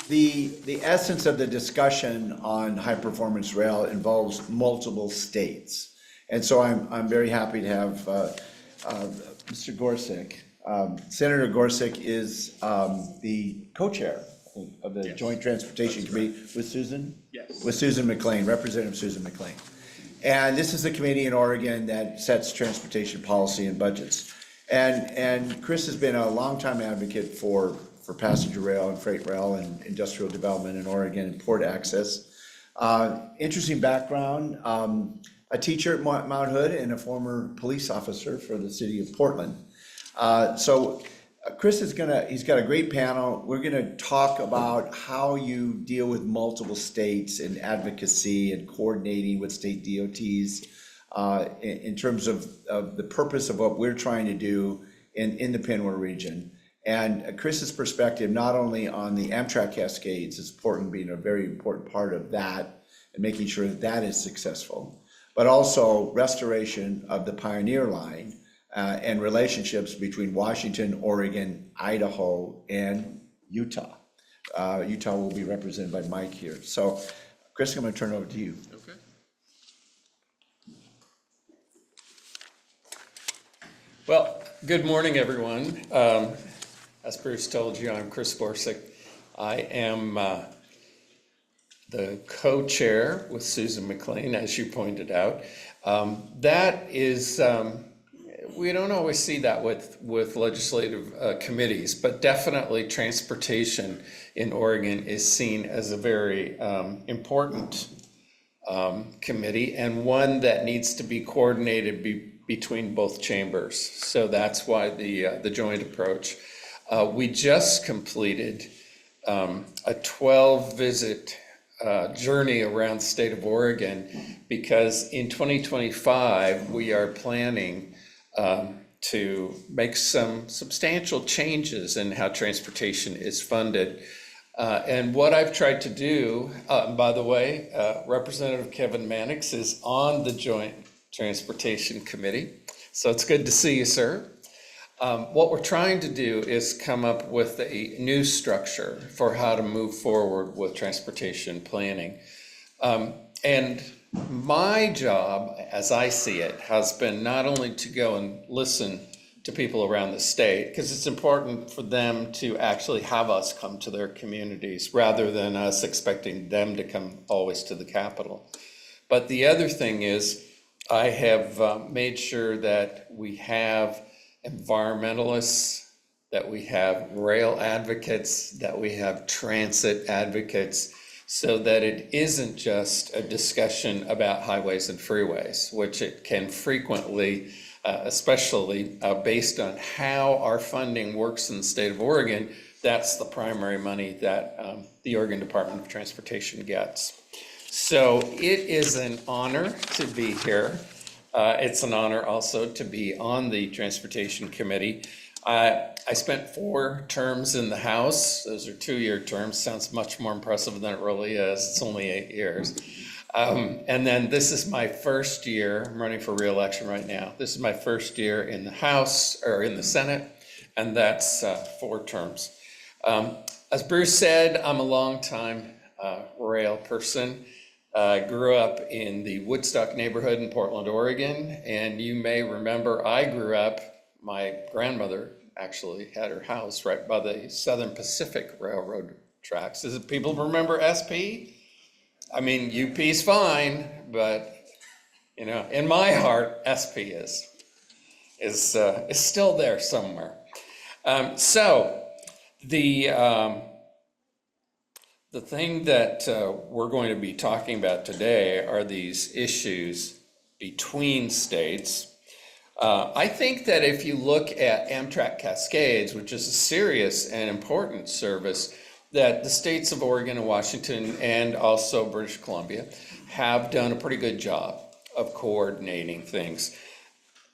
the essence of the discussion on high performance rail involves multiple states. And so I'm very happy to have Mr. Gorsuch. Senator Gorsuch is the co-chair of the Joint Transportation Committee with Susan? Yes. With Susan McLean, Representative Susan McLean. And this is the committee in Oregon that sets transportation policy and budgets. And Chris has been a longtime advocate for passenger rail and freight rail and industrial development in Oregon and port access. Interesting background, a teacher at Mount Hood and a former police officer for the city of Portland. Chris he's got a great panel. We're gonna talk about how you deal with multiple states and advocacy and coordinating with state DOTs in terms of the purpose of what we're trying to do in the Pinwheel region. And Chris's perspective, not only on the Amtrak Cascades, is important, being a very important part of that and making sure that that is successful, but also restoration of the Pioneer Line and relationships between Washington, Oregon, Idaho, and Utah. Utah will be represented by Mike here. So, Chris, I'm going to turn it over to you. Okay. Well, good morning, everyone. As Bruce told you, I'm Chris Gorsuch. I am the co-chair with Susan McLean, as you pointed out. That is, we don't always see that with legislative committees, but definitely transportation in Oregon is seen as a very important committee, and one that needs to be coordinated between both chambers. So that's why the joint approach. We just completed a 12-visit journey around the state of Oregon, because in 2025 we are planning to make some substantial changes in how transportation is funded. And what I've tried to do, by the way, Representative Kevin Mannix is on the Joint Transportation Committee, so it's good to see you, sir. What we're trying to do is come up with a new structure for how to move forward with transportation planning. And my job, as I see it, has been not only to go and listen to people around the state, because it's important for them to actually have us come to their communities rather than us expecting them to come always to the Capitol. But the other thing is, I have made sure that we have environmentalists, that we have rail advocates, that we have transit advocates, so that it isn't just a discussion about highways and freeways, which it can frequently, especially based on how our funding works in the state of Oregon. That's the primary money that the Oregon Department of Transportation gets. So it is an honor to be here. It's an honor also to be on the Transportation Committee. I spent 4 terms in the House. Those are 2-year terms. Sounds much more impressive than it really is. It's only 8 years. And then this is my first year. I'm running for re-election right now. This is my first year in the House, or in the Senate, and that's 4 terms. As Bruce said, I'm a longtime rail person. I grew up in the Woodstock neighborhood in Portland, Oregon, and you may remember I grew up, my grandmother actually had her house right by the Southern Pacific Railroad tracks. Does people remember SP? I mean, UP's fine, but you know, in my heart, SP is still there somewhere. So the thing that we're going to be talking about today are these issues between states. I think that if you look at Amtrak Cascades, which is a serious and important service, that the states of Oregon and Washington and also British Columbia have done a pretty good job of coordinating things.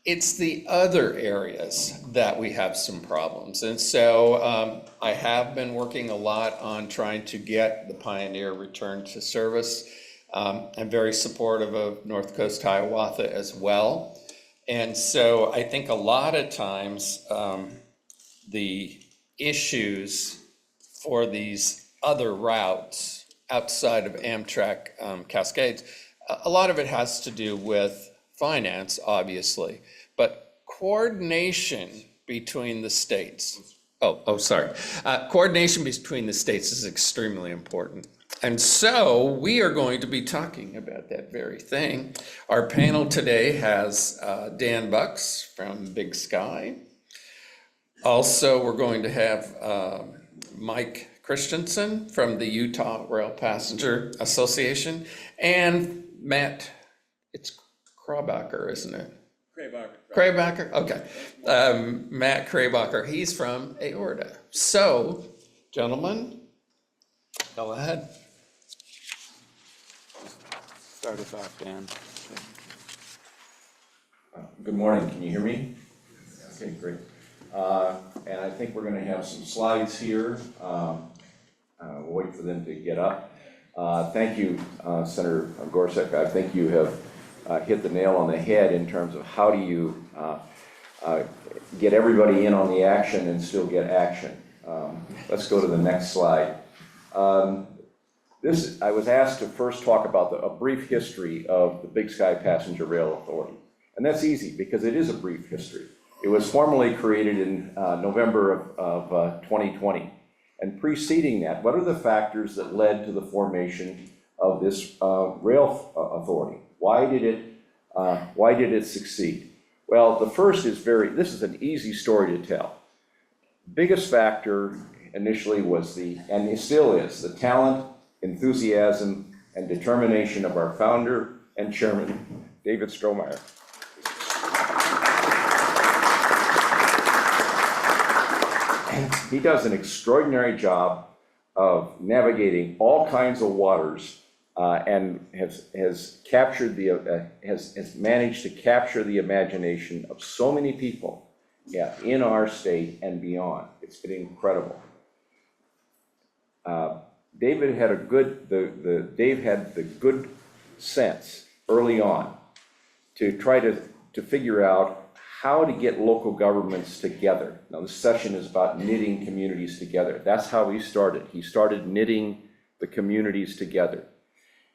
It's the other areas that we have some problems. And so I have been working a lot on trying to get the Pioneer returned to service. I'm very supportive of North Coast Hiawatha as well. And so I think a lot of times the issues for these other routes outside of Amtrak Cascades, a lot of it has to do with finance, obviously, but coordination between the states. Sorry. Coordination between the states is extremely important. And so we are going to be talking about that very thing. Our panel today has Dan Bucks from Big Sky. Also, we're going to have Mike Christensen from the Utah Rail Passenger Association, and Matt, it's Krabacher, isn't it? Krabacher, okay. Matt Krabacher, he's from Aorta. So, gentlemen, go ahead. Start us off, Dan. Good morning, can you hear me? Okay, great. And I think we're gonna have some slides here. We'll wait for them to get up. Thank you, Senator Gorsuch. I think you have hit the nail on the head in terms of how do you get everybody in on the action and still get action. Let's go to the next slide. I was asked to first talk about a brief history of the Big Sky Passenger Rail Authority. And that's easy because it is a brief history. It was formally created in November of 2020. And preceding that, what are the factors that led to the formation of this rail authority? Why did it succeed? Well, the first is this is an easy story to tell. Biggest factor initially was and it still is, the talent, enthusiasm, and determination of our founder and chairman, David Strohmeyer. He does an extraordinary job of navigating all kinds of waters and has managed to capture the imagination of so many people in our state and beyond. It's been incredible. Dave had the good sense early on to try to figure out how to get local governments together. Now, this session is about knitting communities together. That's how he started. He started knitting the communities together.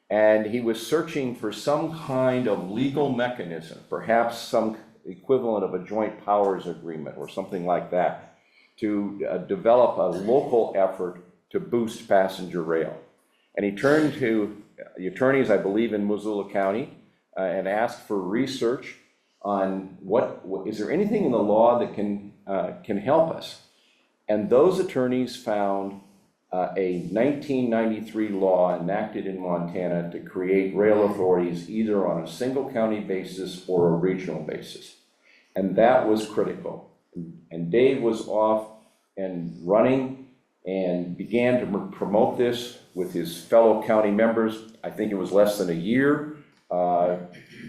And he was searching for some kind of legal mechanism, perhaps some equivalent of a joint powers agreement or something like that, to develop a local effort to boost passenger rail. And he turned to the attorneys, I believe, in Missoula County and asked for research on what is there anything in the law that can help us? And those attorneys found a 1993 law enacted in Montana to create rail authorities either on a single county basis or a regional basis. And that was critical. And Dave was off and running and began to promote this with his fellow county members. I think it was less than a year.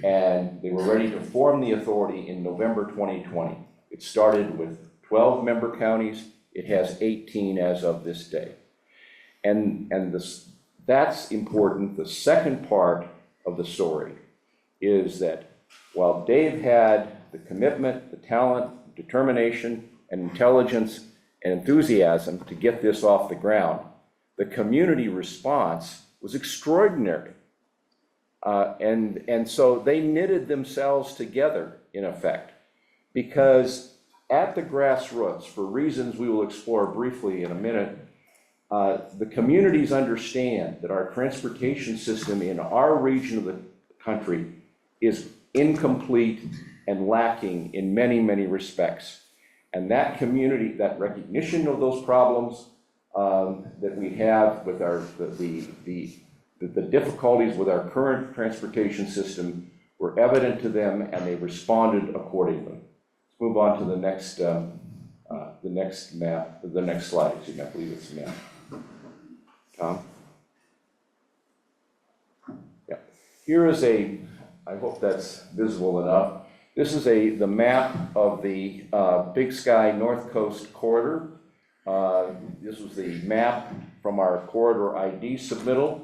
And they were ready to form the authority in November 2020. It started with 12 member counties. It has 18 as of this day. And that's important. The second part of the story is that while Dave had the commitment, the talent, determination, and intelligence and enthusiasm to get this off the ground, the community response was extraordinary. And so they knitted themselves together, in effect, because at the grassroots, for reasons we will explore briefly in a minute, the communities understand that our transportation system in our region of the country is incomplete and lacking in many, many respects. And that community, that recognition of those problems that we have with the difficulties with our current transportation system were evident to them, and they responded accordingly. Let's move on to the next map, the next slide. Excuse me, I believe it's a map. Tom? Yeah. Here is I hope that's visible enough. This is the map of the Big Sky North Coast Corridor. This was the map from our Corridor ID submittal.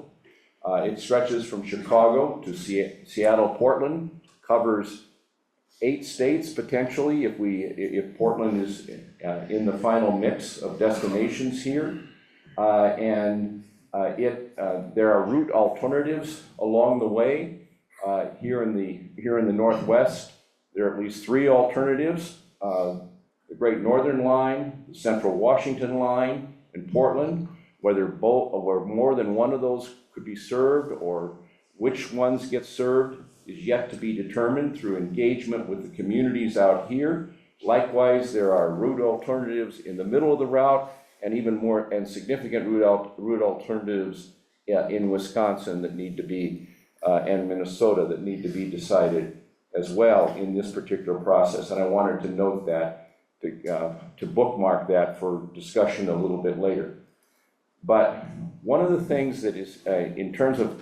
It stretches from Chicago to Seattle, Portland, covers 8 states potentially if Portland is in the final mix of destinations here. There are route alternatives along the way. Here in the Northwest, there are at least 3 alternatives. The Great Northern Line, the Central Washington Line in Portland, whether more than one of those could be served or which ones get served is yet to be determined through engagement with the communities out here. Likewise, there are route alternatives in the middle of the route and even more and significant route alternatives in Wisconsin that need to be, and Minnesota that need to be decided as well in this particular process. And I wanted to note that, to bookmark that for discussion a little bit later. But one of the things that is, in terms of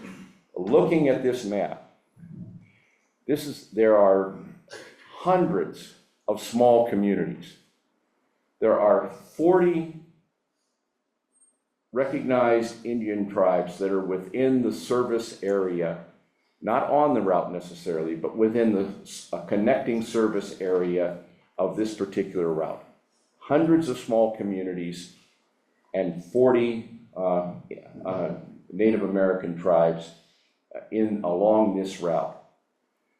looking at this map, there are hundreds of small communities. There are 40 recognized Indian tribes that are within the service area, not on the route necessarily, but within the connecting service area of this particular route. Hundreds of small communities and 40 Native American tribes along this route.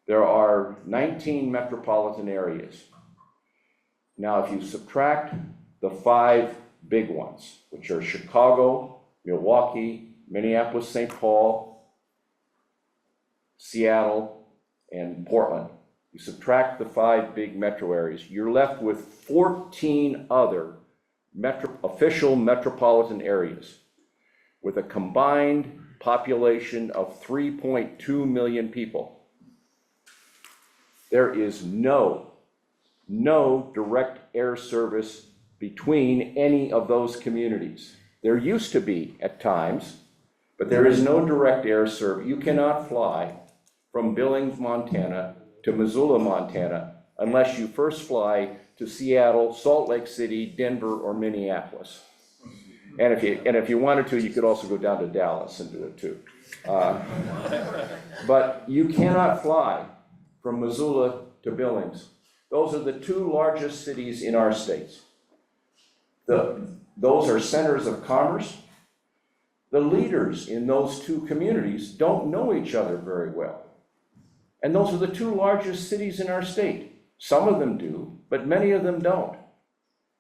There are 19 metropolitan areas. Now, if you subtract the 5 big ones, which are Chicago, Milwaukee, Minneapolis, St. Paul, Seattle, and Portland, you subtract the 5 big metro areas, you're left with 14 other official metropolitan areas with a combined population of 3.2 million people. There is no direct air service between any of those communities. There used to be at times, but there is no direct air service. You cannot fly from Billings, Montana to Missoula, Montana, unless you first fly to Seattle, Salt Lake City, Denver, or Minneapolis. And if you wanted to, you could also go down to Dallas and do it too. But you cannot fly from Missoula to Billings. Those are the 2 largest cities in our states. Those are centers of commerce. The leaders in those 2 communities don't know each other very well. And those are the 2 largest cities in our state. Some of them do, but many of them don't.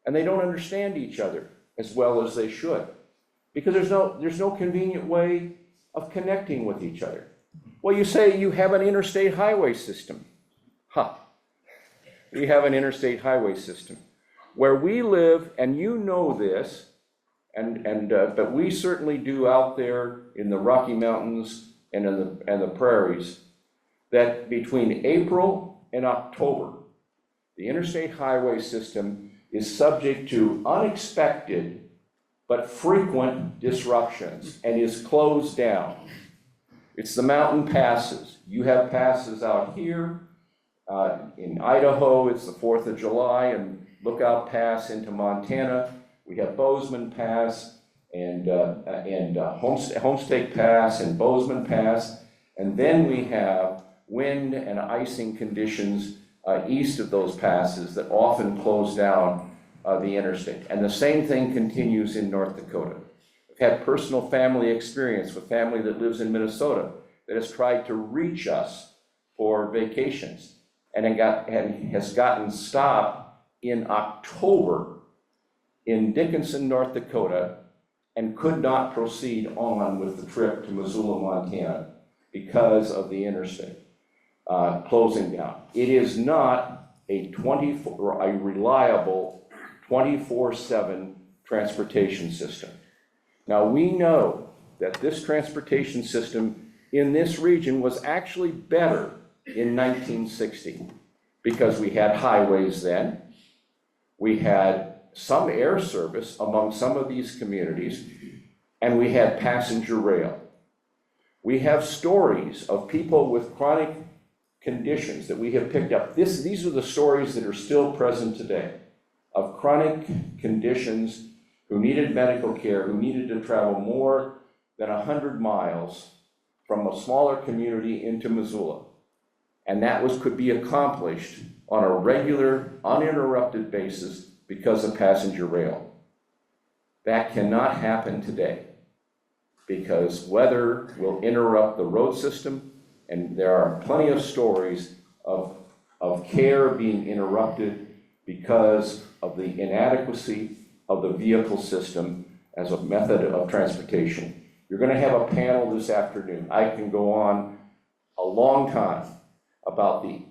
And they don't understand each other as well as they should, because there's no convenient way of connecting with each other. Well, you say you have an interstate highway system. We have an interstate highway system. Where we live, and you know this, but we certainly do out there in the Rocky Mountains and in the prairies, that between April and October, the interstate highway system is subject to unexpected but frequent disruptions and is closed down. It's the mountain passes. You have passes out here. In Idaho, it's the 4th of July and Lookout Pass into Montana. We have Bozeman Pass and Homestake Pass and Bozeman Pass. And then we have wind and icing conditions east of those passes that often close down the interstate. And the same thing continues in North Dakota. I've had personal family experience with family that lives in Minnesota that has tried to reach us for vacations and has gotten stopped in October in Dickinson, North Dakota, and could not proceed on with the trip to Missoula, Montana because of the interstate closing down. It is not a reliable 24/7 transportation system. Now, we know that this transportation system in this region was actually better in 1960 because we had highways then, we had some air service among some of these communities, and we had passenger rail. We have stories of people with chronic conditions that we have picked up. These are the stories that are still present today of chronic conditions who needed medical care, who needed to travel more than 100 miles from a smaller community into Missoula. And that could be accomplished on a regular, uninterrupted basis because of passenger rail. That cannot happen today because weather will interrupt the road system, and there are plenty of stories of care being interrupted because of the inadequacy of the vehicle system as a method of transportation. You're going to have a panel this afternoon. I can go on a long time about the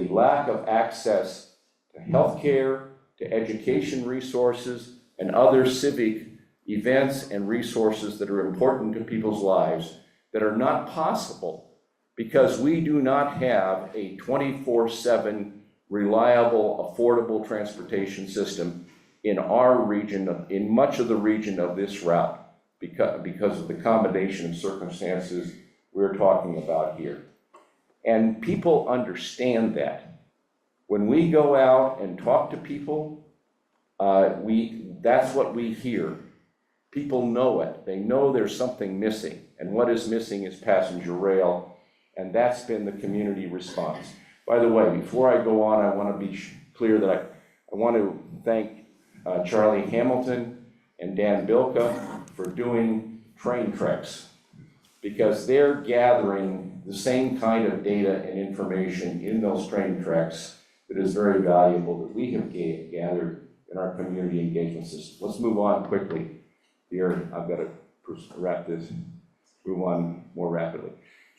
lack of access to healthcare, to education resources, and other civic events and resources that are important to people's lives that are not possible because we do not have a 24/7 reliable, affordable transportation system in our region, in much of the region of this route, because of the combination of circumstances we're talking about here. And people understand that. When we go out and talk to people, that's what we hear. People know it. They know there's something missing, and what is missing is passenger rail, and that's been the community response. By the way, before I go on, I want to be clear that I want to thank Charlie Hamilton and Dan Bilka for doing train treks, because they're gathering the same kind of data and information in those train treks that is very valuable that we have gathered in our community engagement system. Let's move on quickly here. I've got to wrap this, move on more rapidly.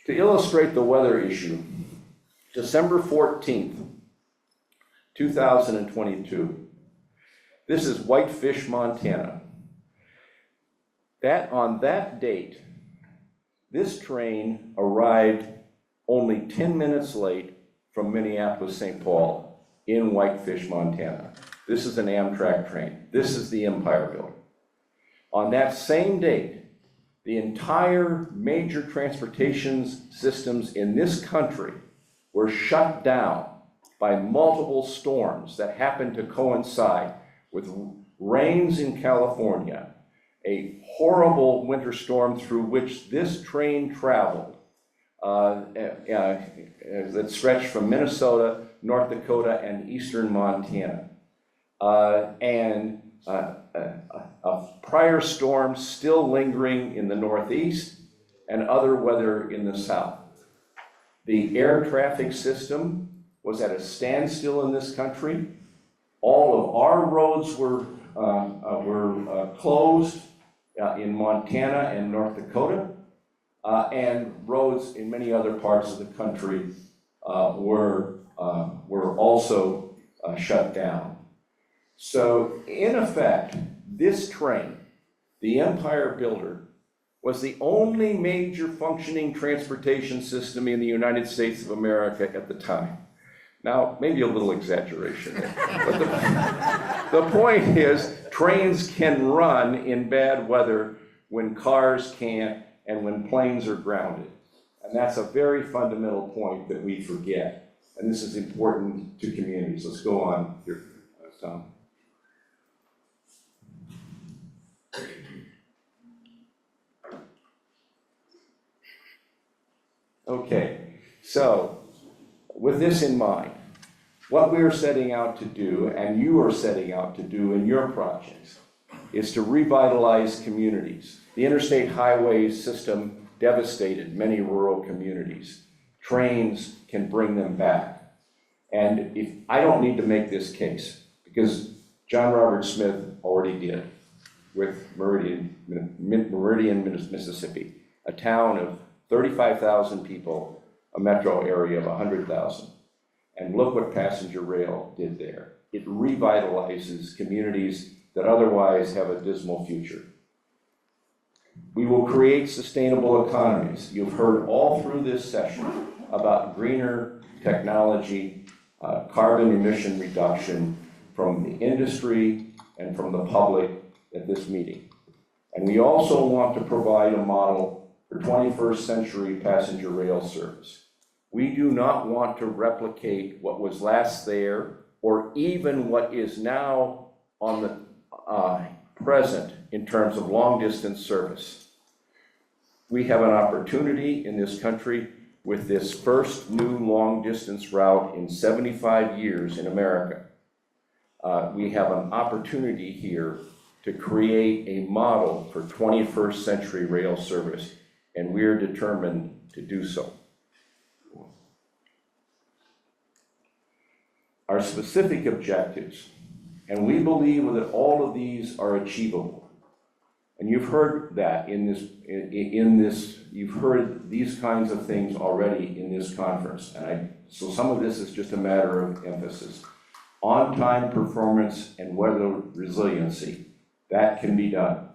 To illustrate the weather issue, December 14th, 2022. This is Whitefish, Montana. On that date, this train arrived only 10 minutes late from Minneapolis, St. Paul in Whitefish, Montana. This is an Amtrak train. This is the Empire Building. On that same date, the entire major transportation systems in this country were shut down by multiple storms that happened to coincide with rains in California, a horrible winter storm through which this train traveled that stretched from Minnesota, North Dakota, and eastern Montana. And a prior storm still lingering in the Northeast and other weather in the South. The air traffic system was at a standstill in this country. All of our roads were closed in Montana and North Dakota, and roads in many other parts of the country were also shut down. So in effect, this train, the Empire Builder, was the only major functioning transportation system in the United States of America at the time. Now, maybe a little exaggeration there, but the point is, trains can run in bad weather when cars can't and when planes are grounded. And that's a very fundamental point that we forget. And this is important to communities. Let's go on here, Tom. Okay, so with this in mind, what we're setting out to do, and you are setting out to do in your projects, is to revitalize communities. The interstate highway system devastated many rural communities. Trains can bring them back. And if I don't need to make this case, because John Robert Smith already did with Meridian, Mississippi, a town of 35,000 people, a metro area of 100,000. And look what passenger rail did there. It revitalizes communities that otherwise have a dismal future. We will create sustainable economies. You've heard all through this session about greener technology, carbon emission reduction from the industry and from the public at this meeting. And we also want to provide a model for 21st century passenger rail service. We do not want to replicate what was last there or even what is now on the present in terms of long distance service. We have an opportunity in this country with this first new long distance route in 75 years in America we have an opportunity here to create a model for 21st century rail service, and we're determined to do so. Our specific objectives, and we believe that all of these are achievable. And you've heard that in this, you've heard these kinds of things already in this conference. So some of this is just a matter of emphasis. On-time performance and weather resiliency, that can be done.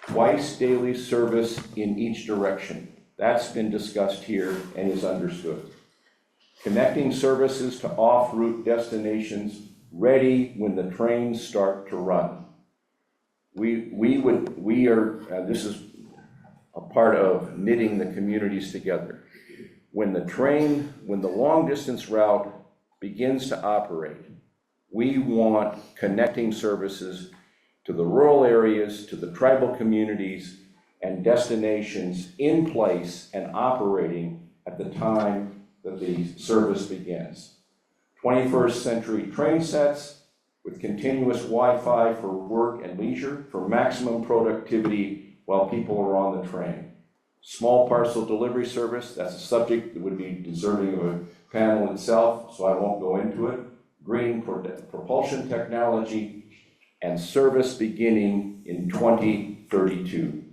Twice daily service in each direction, that's been discussed here and is understood. Connecting services to off-route destinations ready when the trains start to run. This is a part of knitting the communities together. When the long distance route begins to operate, we want connecting services to the rural areas, to the tribal communities, and destinations in place and operating at the time that the service begins. 21st century train sets with continuous Wi-Fi for work and leisure for maximum productivity while people are on the train. Small parcel delivery service, that's a subject that would be deserving of a panel itself, so I won't go into it. Green propulsion technology and service beginning in 2032.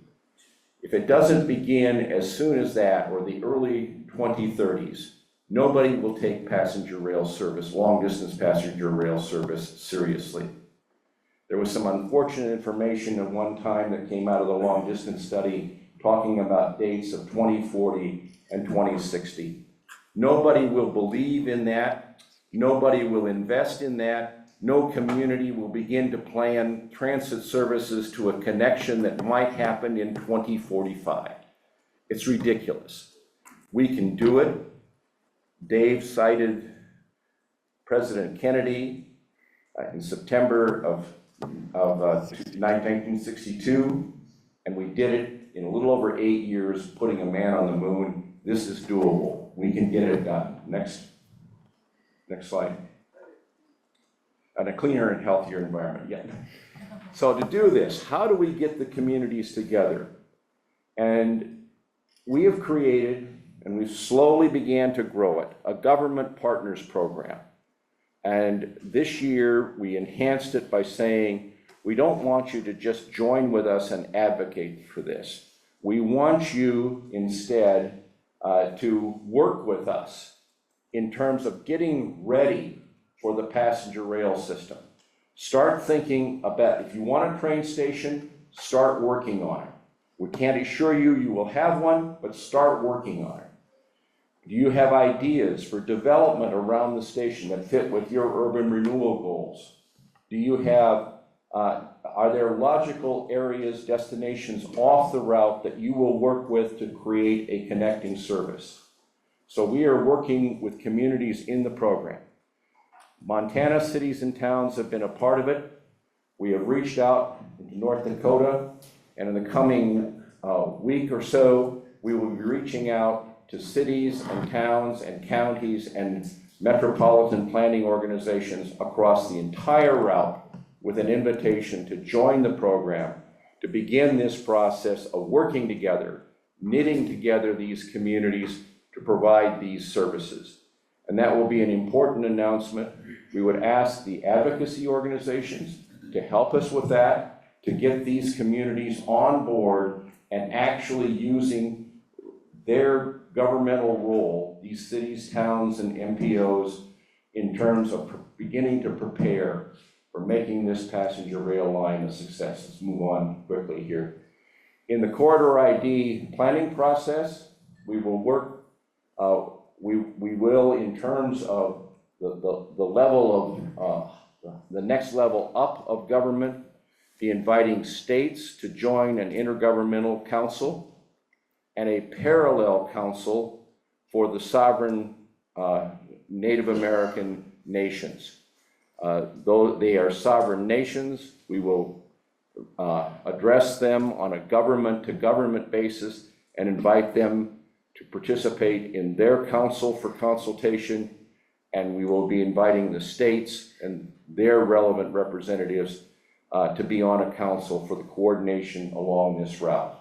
If it doesn't begin as soon as that or the early 2030s, nobody will take passenger rail service, long distance passenger rail service seriously. There was some unfortunate information at one time that came out of the long distance study talking about dates of 2040 and 2060. Nobody will believe in that. Nobody will invest in that. No community will begin to plan transit services to a connection that might happen in 2045. It's ridiculous. We can do it. Dave cited President Kennedy in September of 1962, and we did it in a little over 8 years, putting a man on the moon. This is doable. We can get it done. Next slide. And a cleaner and healthier environment, yeah. So to do this, how do we get the communities together? And we have created, and we've slowly began to grow it, a government partners program. And this year, we enhanced it by saying, we don't want you to just join with us and advocate for this. We want you instead to work with us in terms of getting ready for the passenger rail system. Start thinking about, if you want a train station, start working on it. We can't assure you you will have one, but start working on it. Do you have ideas for development around the station that fit with your urban renewal goals? Do you have, are there logical areas, destinations off the route that you will work with to create a connecting service? So we are working with communities in the program. Montana cities and towns have been a part of it. We have reached out into North Dakota, and in the coming week or so, we will be reaching out to cities and towns and counties and metropolitan planning organizations across the entire route with an invitation to join the program, to begin this process of working together, knitting together these communities to provide these services. And that will be an important announcement. We would ask the advocacy organizations to help us with that, to get these communities on board and actually using their governmental role, these cities, towns, and MPOs, in terms of beginning to prepare for making this passenger rail line a success. Let's move on quickly here. In the Corridor ID planning process, we will work, we will, in terms of the level of, the next level up of government, be inviting states to join an intergovernmental council and a parallel council for the sovereign Native American nations. Though they are sovereign nations, we will address them on a government-to-government basis and invite them to participate in their council for consultation, and we will be inviting the states and their relevant representatives to be on a council for the coordination along this route.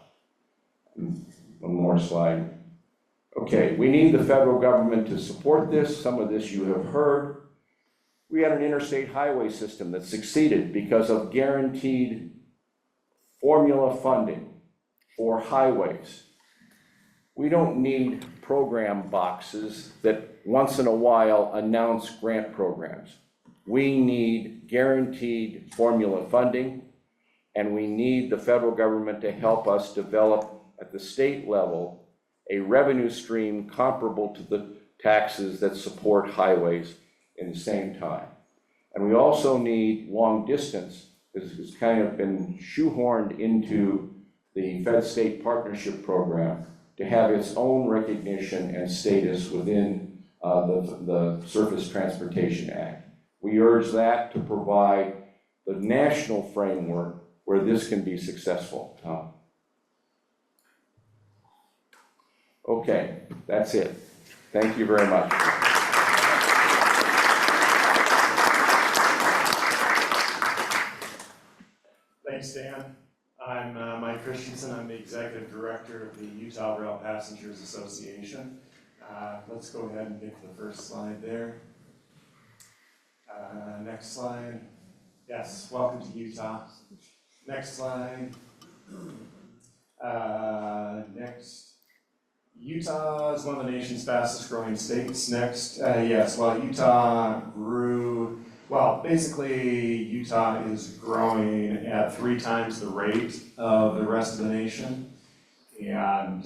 One more slide. Okay, we need the federal government to support this. Some of this you have heard. We had an interstate highway system that succeeded because of guaranteed formula funding for highways. We don't need program boxes that once in a while announce grant programs. We need guaranteed formula funding, and we need the federal government to help us develop at the state level a revenue stream comparable to the taxes that support highways in the same time. And we also need long distance. This has kind of been shoehorned into the Fed-State Partnership Program to have its own recognition and status within the Surface Transportation Act. We urge that to provide the national framework where this can be successful. Okay, that's it. Thank you very much. Thanks, Dan. I'm Mike Christensen. I'm the Executive Director of the Utah Rail Passengers Association. Let's go ahead and get to the first slide there. Next slide. Yes, welcome to Utah. Next slide. Next. Utah is one of the nation's fastest growing states. Next, yes, well, Utah grew, well, basically Utah is growing at 3 times the rate of the rest of the nation. And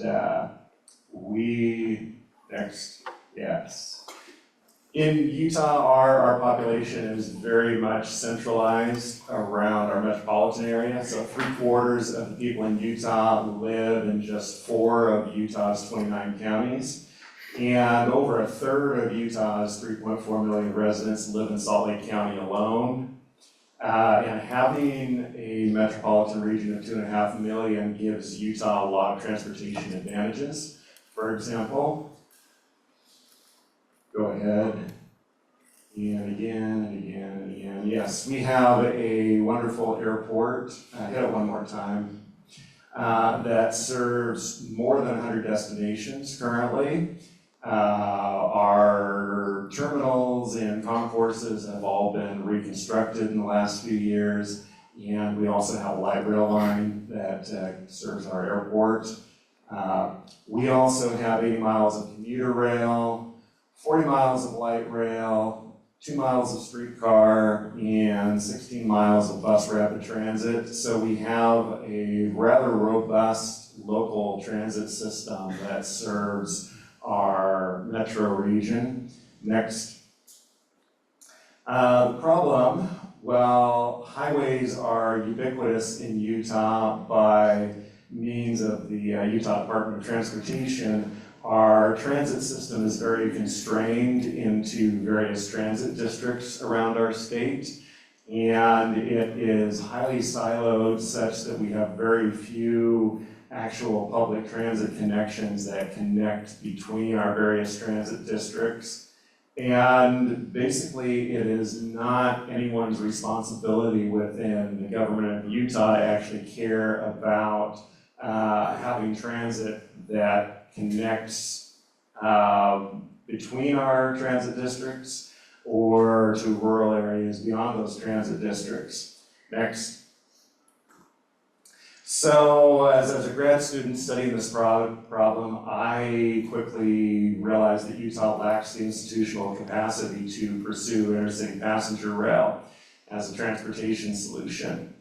next, yes. In Utah, our population is very much centralized around our metropolitan area. So 3/4 of the people in Utah live in just 4 of Utah's 29 counties. And over 1/3 of Utah's 3.4 million residents live in Salt Lake County alone. And having a metropolitan region of 2.5 million gives Utah a lot of transportation advantages. For example, go ahead, and again, and again, and again. Yes, we have a wonderful airport, hit it one more time, that serves more than 100 destinations currently. Our terminals and concourses have all been reconstructed in the last few years, and we also have a light rail line that serves our airport. We also have 80 miles of commuter rail, 40 miles of light rail, 2 miles of streetcar, and 16 miles of bus rapid transit. So we have a rather robust local transit system that serves our metro region. Next. The problem, well, highways are ubiquitous in Utah by means of the Utah Department of Transportation. Our transit system is very constrained into various transit districts around our state, and it is highly siloed such that we have very few actual public transit connections that connect between our various transit districts. And basically, it is not anyone's responsibility within the government of Utah to actually care about having transit that connects between our transit districts or to rural areas beyond those transit districts. Next. So, as a grad student studying this problem, I quickly realized that Utah lacks the institutional capacity to pursue intercity passenger rail as a transportation solution,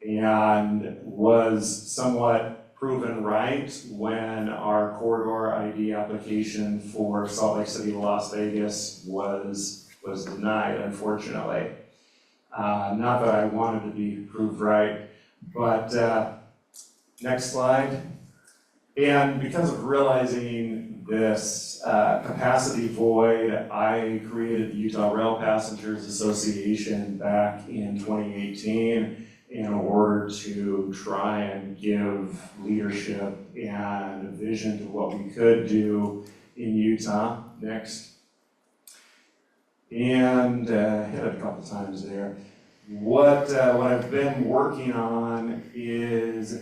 and was somewhat proven right when our corridor ID application for Salt Lake City to Las Vegas was denied, unfortunately. Not that I wanted to be proved right, but next slide. And because of realizing this capacity void, I created the Utah Rail Passengers Association back in 2018 in order to try and give leadership and a vision to what we could do in Utah. Next. and hit it a couple times there. What I've been working on is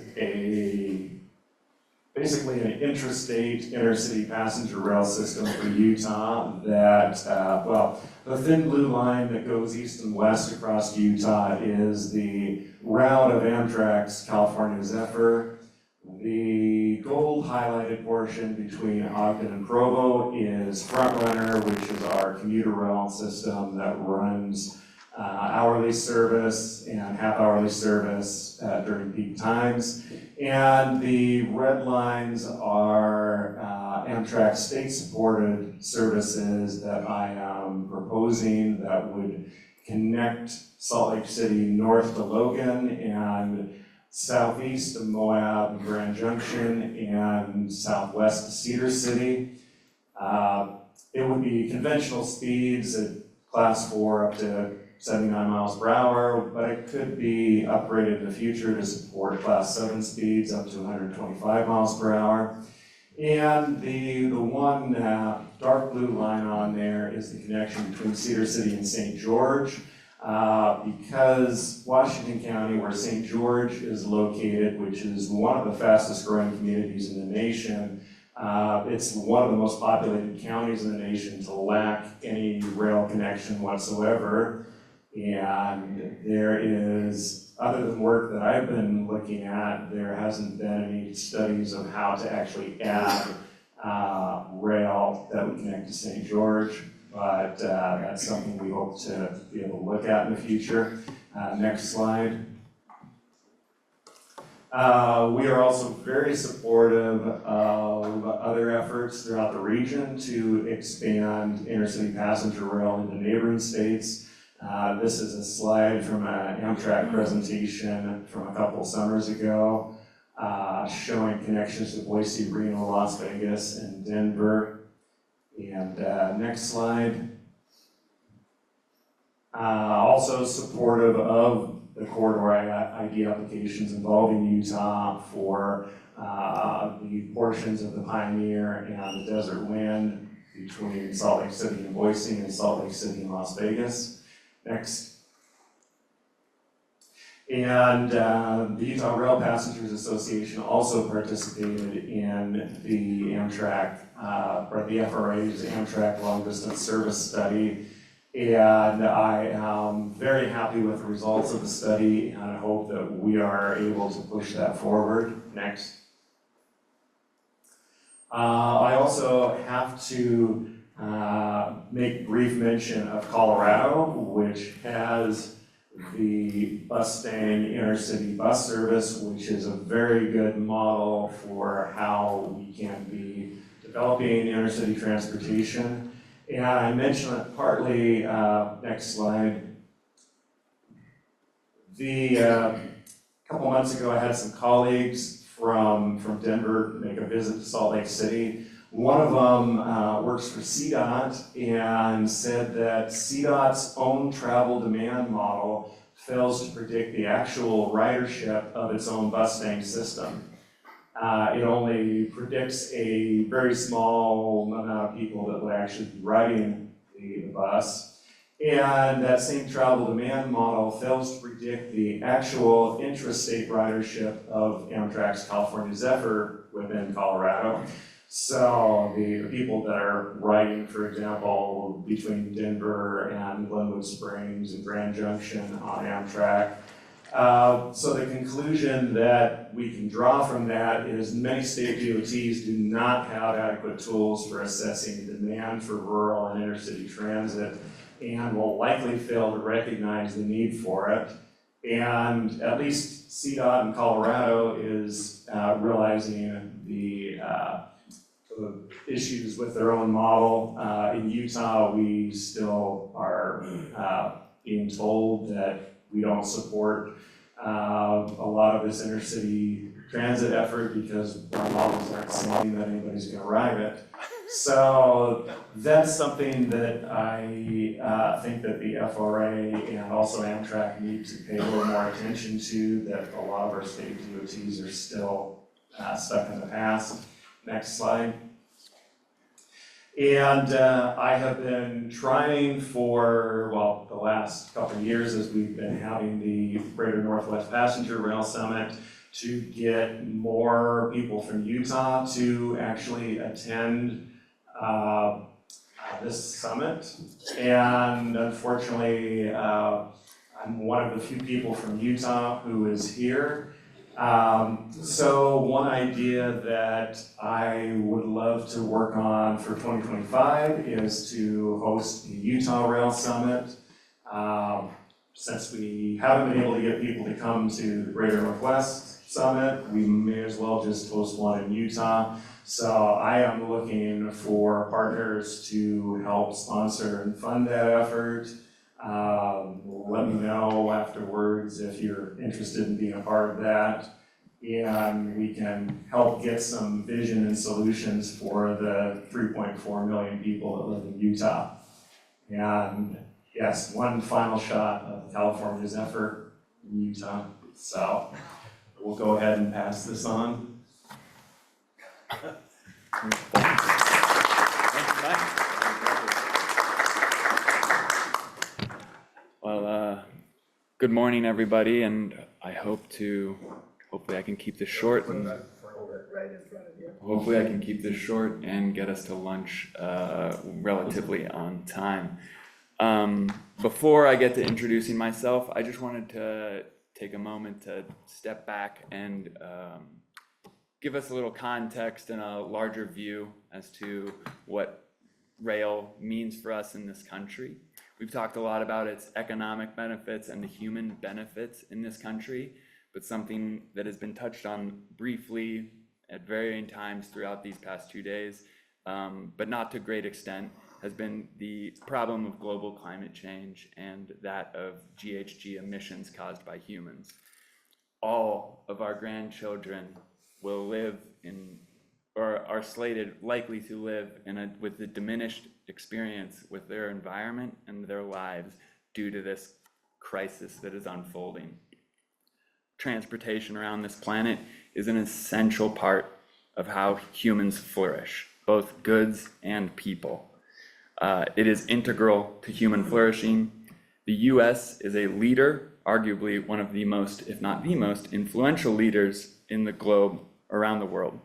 basically an intrastate intercity passenger rail system for Utah that, the thin blue line that goes east and west across Utah is the route of Amtrak's California Zephyr. The gold highlighted portion between Ogden and Provo is Frontrunner, which is our commuter rail system that runs hourly service and half-hourly service during peak times. And the red lines are Amtrak state-supported services that I am proposing that would connect Salt Lake City north to Logan and southeast to Moab and Grand Junction and southwest to Cedar City. It would be conventional speeds at class 4 up to 79 miles per hour, but it could be upgraded in the future to support class 7 speeds up to 125 miles per hour. And the one dark blue line on there is the connection between Cedar City and St. George. Because Washington County, where St. George is located, which is one of the fastest growing communities in the nation, it's one of the most populated counties in the nation to lack any rail connection whatsoever. And there is, other than work that I've been looking at, there hasn't been any studies of how to actually add rail that would connect to St. George. But that's something we hope to be able to look at in the future. Next slide. We are also very supportive of other efforts throughout the region to expand intercity passenger rail into neighboring states. This is a slide from an Amtrak presentation from a couple summers ago, showing connections to Boise, Reno, Las Vegas, and Denver. And next slide. Also supportive of the corridor ID applications involving Utah for the portions of the Pioneer and the Desert Wind between Salt Lake City and Boise and Salt Lake City and Las Vegas. Next. And the Utah Rail Passengers Association also participated in the Amtrak, or the FRA's Amtrak Long Distance Service Study. And I am very happy with the results of the study, and I hope that we are able to push that forward. Next. I also have to make brief mention of Colorado, which has the Mustang intercity bus service, which is a very good model for how we can be developing intercity transportation. And I mentioned it partly, next slide. A couple months ago, I had some colleagues from Denver make a visit to Salt Lake City. One of them works for CDOT and said that CDOT's own travel demand model fails to predict the actual ridership of its own Mustang system. It only predicts a very small amount of people that would actually be riding the bus. And that same travel demand model fails to predict the actual intrastate ridership of Amtrak's California Zephyr within Colorado. So the people that are riding, for example, between Denver and Glenwood Springs and Grand Junction on Amtrak. So the conclusion that we can draw from that is many state DOTs do not have adequate tools for assessing demand for rural and intercity transit and will likely fail to recognize the need for it. And at least CDOT in Colorado is realizing the issues with their own model. In Utah, we still are being told that we don't support a lot of this intercity transit effort because our models aren't saying that anybody's going to ride it. So that's something that I think that the FRA and also Amtrak need to pay a little more attention to, that a lot of our state DOTs are still stuck in the past. Next slide. And I have been trying for, well, the last couple of years as we've been having the Greater Northwest Passenger Rail Summit to get more people from Utah to actually attend this summit. And unfortunately, I'm one of the few people from Utah who is here. So one idea that I would love to work on for 2025 is to host the Utah Rail Summit. Since we haven't been able to get people to come to the Greater Northwest Summit, we may as well just host one in Utah. So I am looking for partners to help sponsor and fund that effort. Let me know afterwards if you're interested in being a part of that. And we can help get some vision and solutions for the 3.4 million people that live in Utah. And yes, one final shot of California's effort in Utah. So we'll go ahead and pass this on. Well, good morning, everybody, and hopefully I can keep this short and hopefully I can keep this short and get us to lunch relatively on time. Before I get to introducing myself, I just wanted to take a moment to step back and give us a little context and a larger view as to what rail means for us in this country. We've talked a lot about its economic benefits and the human benefits in this country, but something that has been touched on briefly at varying times throughout these past 2 days, but not to great extent, has been the problem of global climate change and that of GHG emissions caused by humans. All of our grandchildren will live in, or are slated likely to live with a diminished experience with their environment and their lives due to this crisis that is unfolding. Transportation around this planet is an essential part of how humans flourish, both goods and people. It is integral to human flourishing. The US is a leader, arguably one of the most, if not the most, influential leaders in the globe around the world.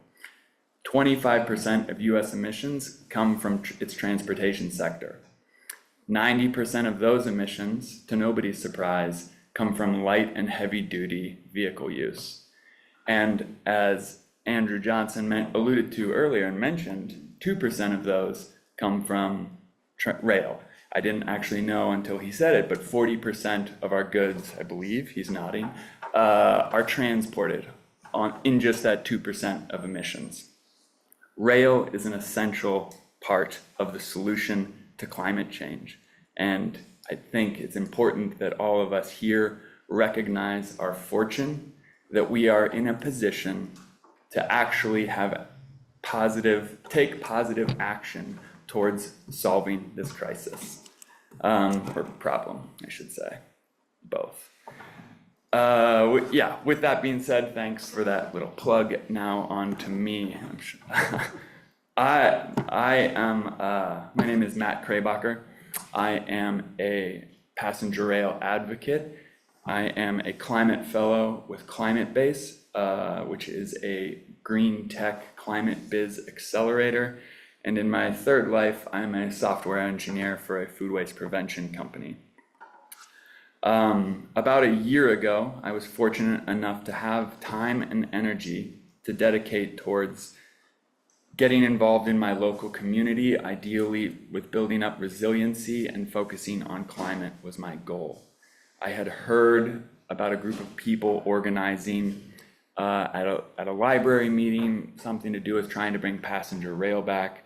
25% of US emissions come from its transportation sector. 90% of those emissions, to nobody's surprise, come from light and heavy duty vehicle use. And as Andrew Johnson alluded to earlier and mentioned, 2% of those come from rail. I didn't actually know until he said it, but 40% of our goods, I believe, he's nodding, are transported in just that 2% of emissions. Rail is an essential part of the solution to climate change. And I think it's important that all of us here recognize our fortune, that we are in a position to actually take positive action towards solving this crisis, or problem, I should say, both. With that being said, thanks for that little plug. Now on to me. My name is Matt Kraybacher. I am a passenger rail advocate. I am a climate fellow with ClimateBase, which is a green tech climate biz accelerator. And in my third life, I'm a software engineer for a food waste prevention company. About a year ago, I was fortunate enough to have time and energy to dedicate towards getting involved in my local community, ideally with building up resiliency and focusing on climate was my goal. I had heard about a group of people organizing at a library meeting, something to do with trying to bring passenger rail back.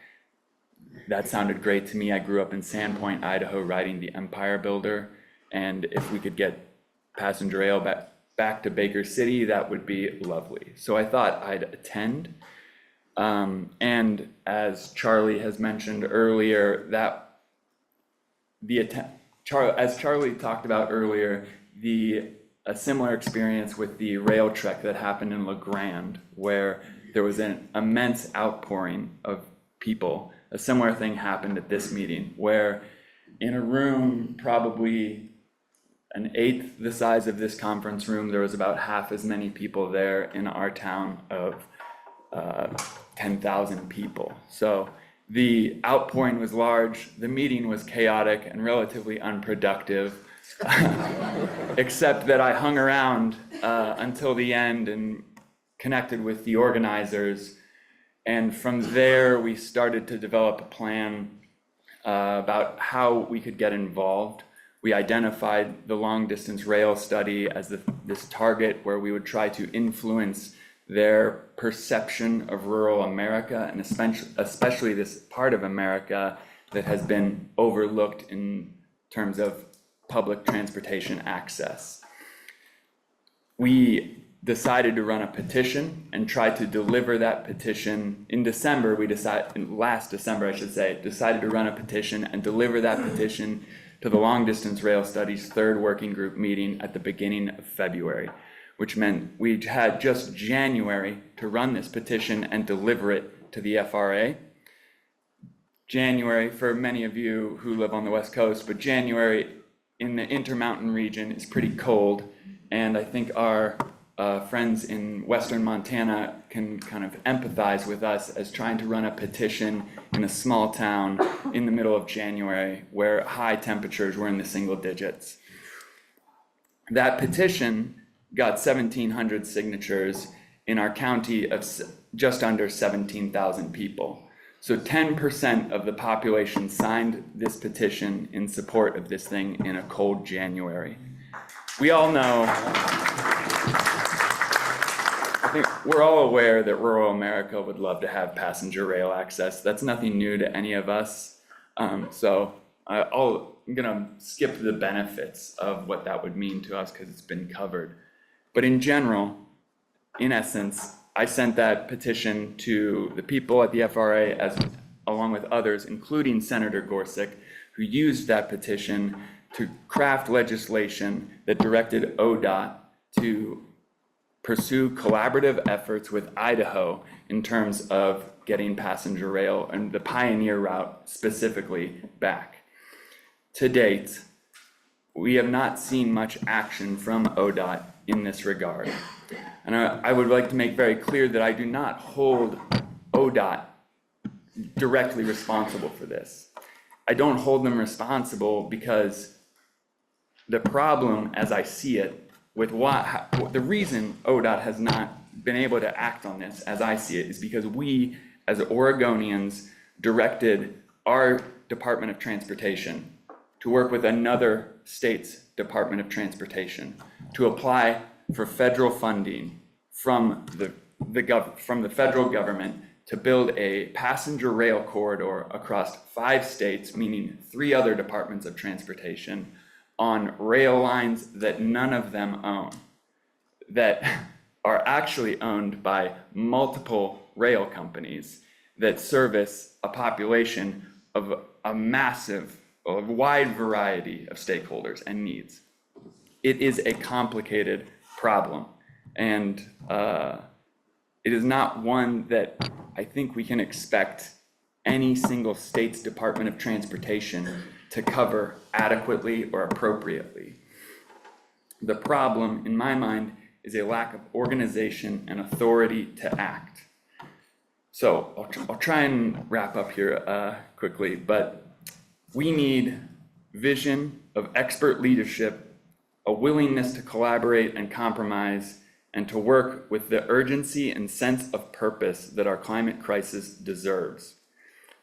That sounded great to me. I grew up in Sandpoint, Idaho, riding the Empire Builder. And if we could get passenger rail back to Baker City, that would be lovely. So I thought I'd attend. And as Charlie has mentioned earlier, as Charlie talked about earlier, a similar experience with the rail trek that happened in La Grande, where there was an immense outpouring of people a similar thing happened at this meeting, where in a room probably an eighth the size of this conference room, there was about half as many people there in our town of 10,000 people. So the outpouring was large, the meeting was chaotic and relatively unproductive, except that I hung around until the end and connected with the organizers. And from there, we started to develop a plan about how we could get involved. We identified the long distance rail study as this target where we would try to influence their perception of rural America, and especially this part of America that has been overlooked in terms of public transportation access. We decided to run a petition and try to deliver that petition in December. Last December, I should say, decided to run a petition and deliver that petition to the Long Distance Rail Studies third working group meeting at the beginning of February, which meant we had just January to run this petition and deliver it to the FRA. January, for many of you who live on the West Coast, but January in the Intermountain region is pretty cold, and I think our friends in Western Montana can kind of empathize with us as trying to run a petition in a small town in the middle of January where high temperatures were in the single digits. That petition got 1,700 signatures in our county of just under 17,000 people. So 10% of the population signed this petition in support of this thing in a cold January. We all know, I think we're all aware that rural America would love to have passenger rail access. That's nothing new to any of us. I'm gonna skip the benefits of what that would mean to us because it's been covered. But in general, in essence, I sent that petition to the people at the FRA along with others, including Senator Gorsuch, who used that petition to craft legislation that directed ODOT to pursue collaborative efforts with Idaho in terms of getting passenger rail and the Pioneer Route specifically back. To date, we have not seen much action from ODOT in this regard. And I would like to make very clear that I do not hold ODOT directly responsible for this. I don't hold them responsible because the problem, as I see it, with the reason ODOT has not been able to act on this, as I see it, is because we, as Oregonians, directed our Department of Transportation to work with another state's Department of Transportation to apply for federal funding from the federal government to build a passenger rail corridor across 5 states, meaning 3 other departments of transportation, on rail lines that none of them own, that are actually owned by multiple rail companies that service a population of a wide variety of stakeholders and needs. It is a complicated problem, and it is not one that I think we can expect any single state's Department of Transportation to cover adequately or appropriately. The problem, in my mind, is a lack of organization and authority to act. So I'll try and wrap up here quickly, but we need vision of expert leadership, a willingness to collaborate and compromise, and to work with the urgency and sense of purpose that our climate crisis deserves.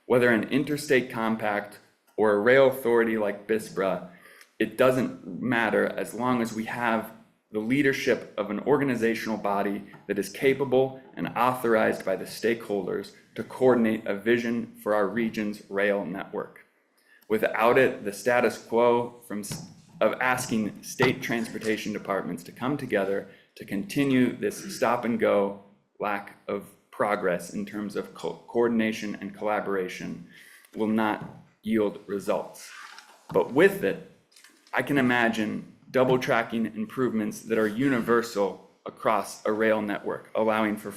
Whether an interstate compact or a rail authority like BISBRA, it doesn't matter as long as we have the leadership of an organizational body that is capable and authorized by the stakeholders to coordinate a vision for our region's rail network. Without it, the status quo of asking state transportation departments to come together to continue this stop and go lack of progress in terms of coordination and collaboration will not yield results. But with it, I can imagine double tracking improvements that are universal across a rail network, allowing for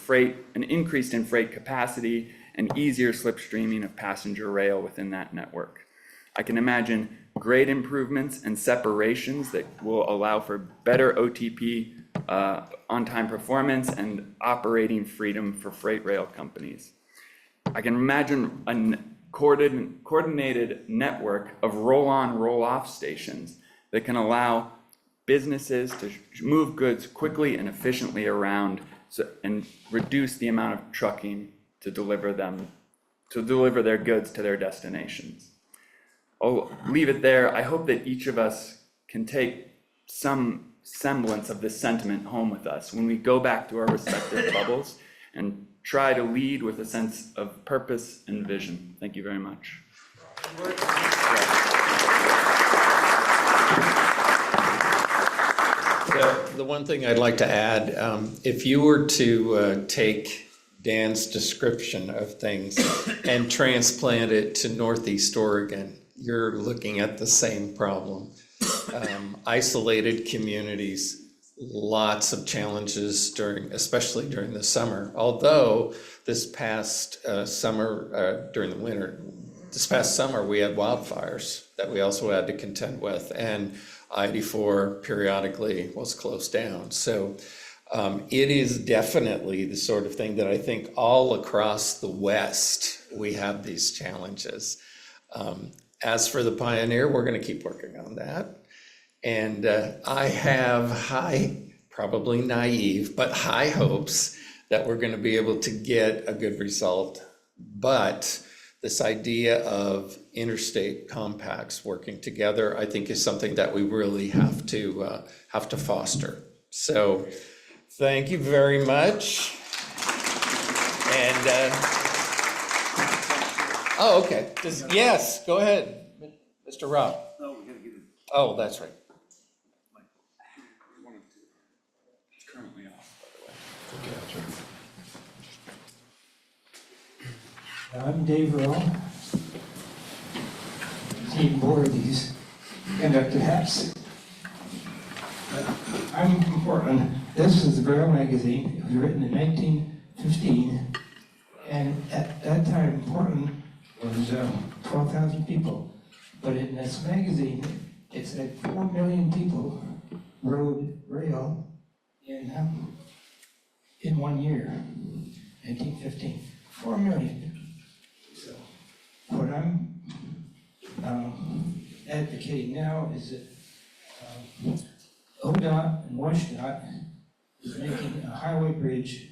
an increase in freight capacity and easier slipstreaming of passenger rail within that network. I can imagine great improvements and separations that will allow for better OTP, on-time performance, and operating freedom for freight rail companies. I can imagine a coordinated network of roll-on, roll-off stations that can allow businesses to move goods quickly and efficiently around and reduce the amount of trucking to deliver their goods to their destinations. I'll leave it there. I hope that each of us can take some semblance of this sentiment home with us when we go back to our respective bubbles and try to lead with a sense of purpose and vision. Thank you very much. The one thing I'd like to add, if you were to take Dan's description of things and transplant it to Northeast Oregon, you're looking at the same problem. Isolated communities, lots of challenges especially during the summer. Although this past summer, during the winter, this past summer, we had wildfires that we also had to contend with, and I-84 periodically was closed down. So it is definitely the sort of thing that I think all across the West, we have these challenges. As for the Pioneer, we're going to keep working on that. And I have probably naive, but high hopes that we're going to be able to get a good result. But this idea of interstate compacts working together, I think, is something that we really have to foster. So thank you very much. And oh, okay. Yes, go ahead, Mr. Rob. No, we gotta get it. Oh, that's right. It's currently off, by the way. I'm Dave Rowe. Seen more of these conductor hats. I'm from Portland. This is the Braille magazine. It was written in 1915, and at that time, Portland was 12,000 people. But in this magazine, it said 4 million people rode rail in 1 year, 1915. 4 million. So what I'm advocating now is that ODOT and WashDOT is making a highway bridge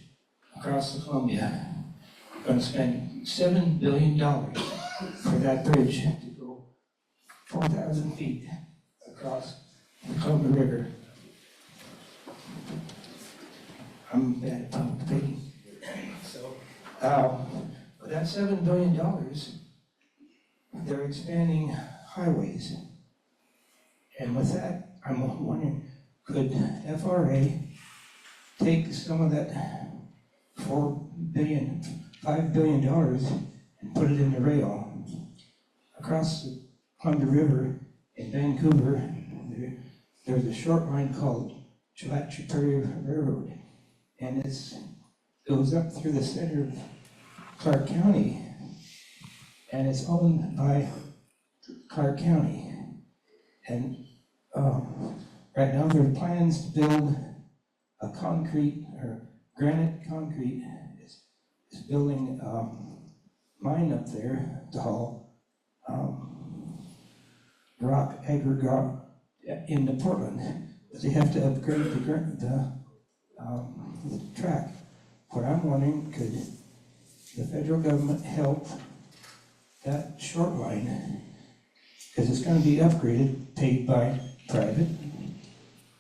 across the Columbia. Going to spend $7 billion for that bridge to go 4,000 feet across the Columbia River. I'm bad at public debating. So, with that $7 billion, they're expanding highways. And with that, I'm wondering, could FRA take some of that $5 billion and put it in the rail across the Columbia River in Vancouver? There's a short line called Chilliwack Railroad, and it goes up through the center of Clark County, and it's owned by Clark County. And right now there are plans to build a concrete or granite concrete is building a mine up there to haul rock aggregate into Portland, but they have to upgrade the track. What I'm wondering, could the federal government help that short line? Because it's going to be upgraded, paid by private,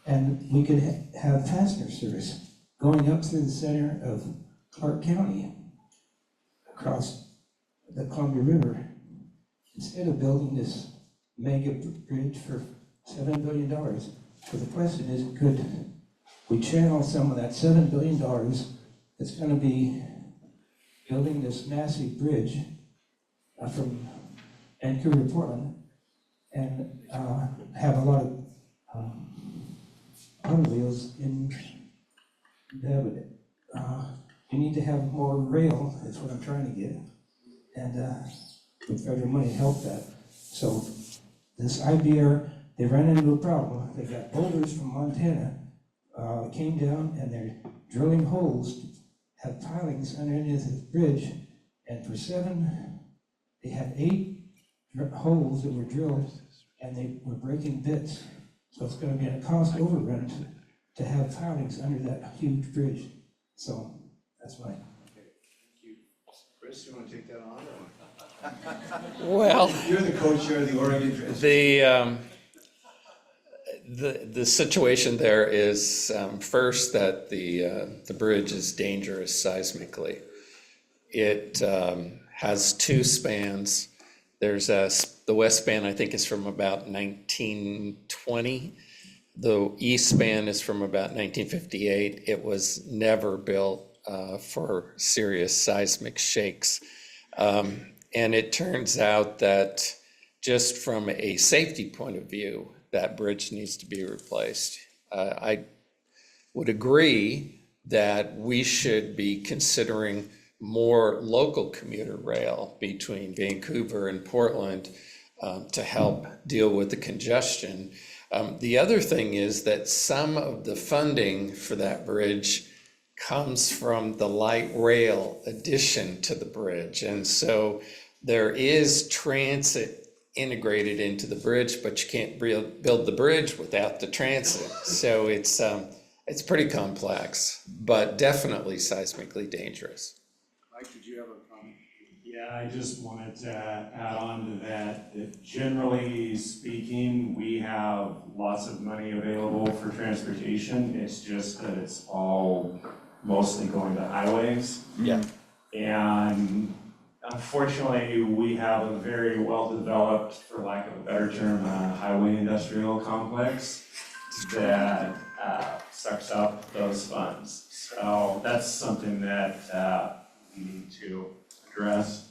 and we could have passenger service going up through the center of Clark County across the Columbia River, instead of building this mega bridge for $7 billion. So the question is, could we channel some of that $7 billion that's going to be building this massive bridge from Vancouver to Portland, and have a lot of automobiles in that would we need to have more rail, is what I'm trying to get. And, federal money help that. So this IBR, they ran into a problem. They got boulders from Montana, came down and they're drilling holes, have pilings underneath the bridge. And for they had 8 holes that were drilled and they were breaking bits. So it's gonna be a cost overrun to have pilings under that huge bridge. So that's my. Chris, you wanna take that on? Well, You're the co-chair of the Oregon Transit. the situation there is, first, that the bridge is dangerous seismically. It has 2 spans. There's the west span, I think, is from about 1920. The east span is from about 1958. It was never built for serious seismic shakes. And it turns out that just from a safety point of view, that bridge needs to be replaced. I would agree that we should be considering more local commuter rail between Vancouver and Portland to help deal with the congestion. The other thing is that some of the funding for that bridge comes from the light rail addition to the bridge. And so there is transit integrated into the bridge, but you can't build the bridge without the transit. So it's pretty complex, but definitely seismically dangerous. Mike, did you have a comment? Yeah, I just wanted to add on to that generally speaking, we have lots of money available for transportation. It's just that it's all mostly going to highways. Yeah. And unfortunately, we have a very well-developed, for lack of a better term, highway industrial complex that sucks up those funds. So that's something that we need to address.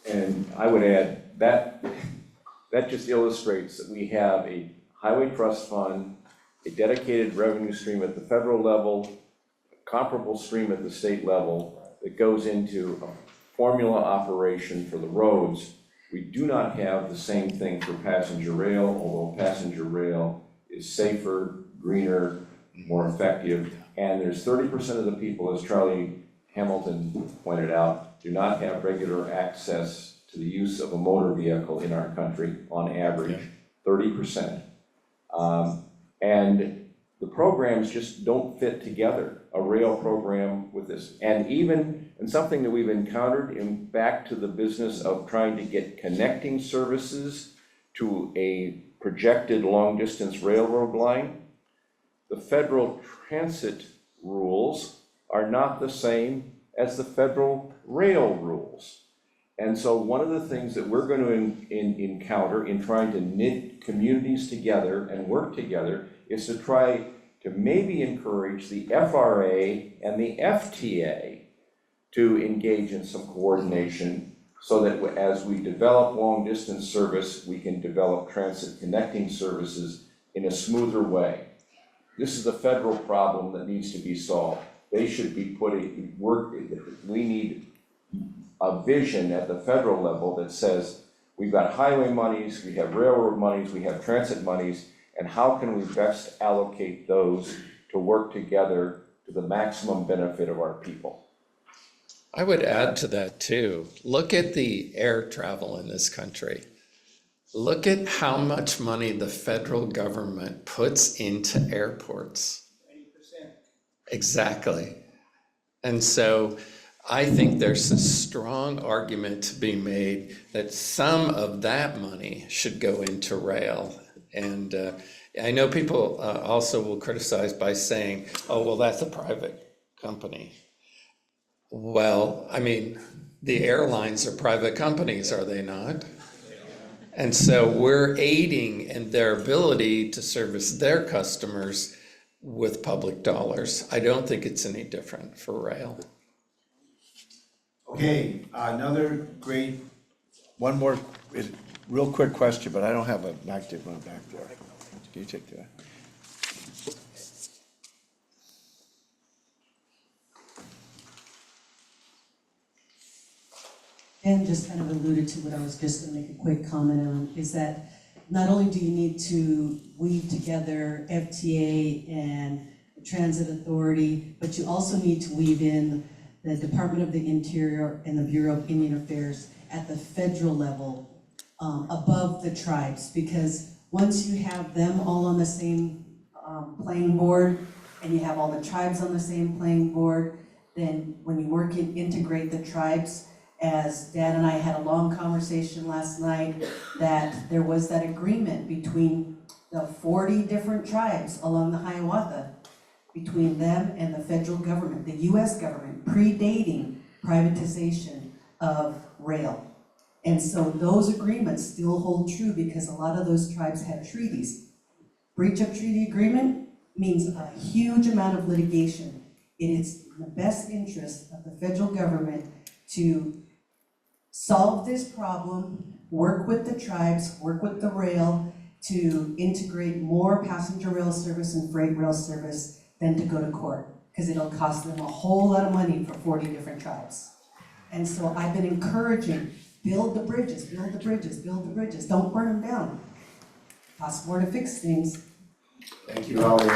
And I would add, that just illustrates that we have a highway trust fund, a dedicated revenue stream at the federal level, a comparable stream at the state level that goes into a formula operation for the roads. We do not have the same thing for passenger rail, although passenger rail is safer, greener, more effective. And there's 30% of the people, as Charlie Hamilton pointed out, do not have regular access to the use of a motor vehicle in our country on average, 30%. And the programs just don't fit together, a rail program with this. And something that we've encountered back to the business of trying to get connecting services to a projected long-distance railroad line, the federal transit rules are not the same as the federal rail rules. And so one of the things that we're going to encounter in trying to knit communities together and work together is to try to maybe encourage the FRA and the FTA to engage in some coordination so that as we develop long distance service, we can develop transit connecting services in a smoother way. This is a federal problem that needs to be solved. They should be we need a vision at the federal level that says, we've got highway monies, we have railroad monies, we have transit monies, and how can we best allocate those to work together to the maximum benefit of our people? I would add to that too. Look at the air travel in this country. Look at how much money the federal government puts into airports. 20%. Exactly. And so I think there's a strong argument to be made that some of that money should go into rail. And I know people also will criticize by saying, oh, well, that's a private company. Well, I mean, the airlines are private companies, are they not? And so we're aiding in their ability to service their customers with public dollars. I don't think it's any different for rail. Okay, another great, one more, real quick question, but I don't have an active one back there. Can you take that? Ben just kind of alluded to what I was just gonna make a quick comment on, is that not only do you need to weave together FTA and the Transit Authority, but you also need to weave in the Department of the Interior and the Bureau of Indian Affairs at the federal level, above the tribes, because once you have them all on the same playing board, and you have all the tribes on the same playing board, then when you work and integrate the tribes, as Dad and I had a long conversation last night, that there was that agreement between the 40 different tribes along the Hiawatha, between them and the federal government, the US government, predating privatization of rail. And so those agreements still hold true because a lot of those tribes had treaties. Breach of treaty agreement means a huge amount of litigation. It is in the best interest of the federal government to solve this problem, work with the tribes, work with the rail to integrate more passenger rail service and freight rail service than to go to court, because it'll cost them a whole lot of money for 40 different tribes. And so I've been encouraging, build the bridges, build the bridges, build the bridges, don't burn them down. Costs more to fix things. Thank you, Holly.